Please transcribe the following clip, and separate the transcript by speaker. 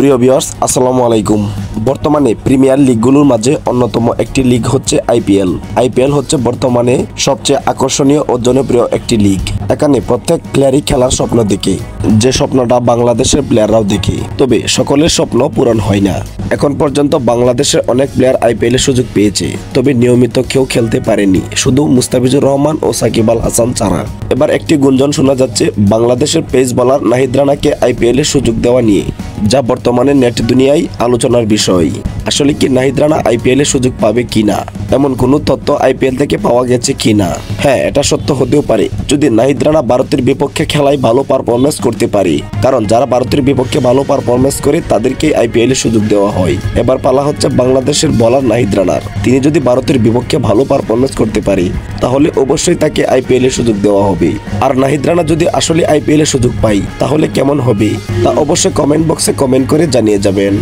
Speaker 1: প্রিয় ভিউয়ার্স, আসসালামু আলাইকুম। বর্তমানে প্রিমিয়ার লিগগুলোর মাঝে অন্যতম একটি লিগ হচ্ছে আইপিএল। আইপিএল হচ্ছে বর্তমানে সবচেয়ে আকর্ষণীয় ও জনপ্রিয় একটি লিগ। এখানে প্রত্যেক প্লেয়ারই খেলার স্বপ্ন দেখে, যে স্বপ্নটা বাংলাদেশের প্লেয়াররাও দেখে। তবে সকলের স্বপ্ন পূরণ হয় না। এখন পর্যন্ত বাংলাদেশের অনেক প্লেয়ার আইপিএল এর সুযোগ পেয়েছে, তবে নিয়মিত কেউ খেলতে পারেনি, শুধু মুস্তাফিজুর রহমান ও সাকিব আল হাসান ছাড়া। এবার একটি গুঞ্জন শোনা যাচ্ছে বাংলাদেশের পেস বোলার নাহিদ রানাকে আইপিএল এর সুযোগ দেওয়া নিয়ে, যা বর্তমানে নেট দুনিয়ায় আলোচনার বিষয়। আসলে কি নাহিদ রানা আইপিএল এর সুযোগ পাবে কিনা, এমন কোনো তথ্য আইপিএল থেকে পাওয়া গেছে কিনা? হ্যাঁ, এটা সত্য হতেও পারে যদি নাহিদ রানা ভারতের বিপক্ষে খেলায় ভালো পারফরমেন্স করতে পারে, কারণ যারা ভারতের বিপক্ষে ভালো পারফরমেন্স করে তাদেরকে আইপিএল এর সুযোগ দেওয়া হয়। এবার পালা হচ্ছে বাংলাদেশের বোলার নাহিদ রানার। তিনি যদি ভারতের বিপক্ষে ভালো পারফরমেন্স করতে পারে, তাহলে অবশ্যই তাকে আইপিএল এর সুযোগ দেওয়া হবে। আর নাহিদ রানা যদি আসলে আইপিএল এর সুযোগ পায়, তাহলে কেমন হবে তা অবশ্যই কমেন্ট বক্সে কমেন্ট করে জানিয়ে যাবেন।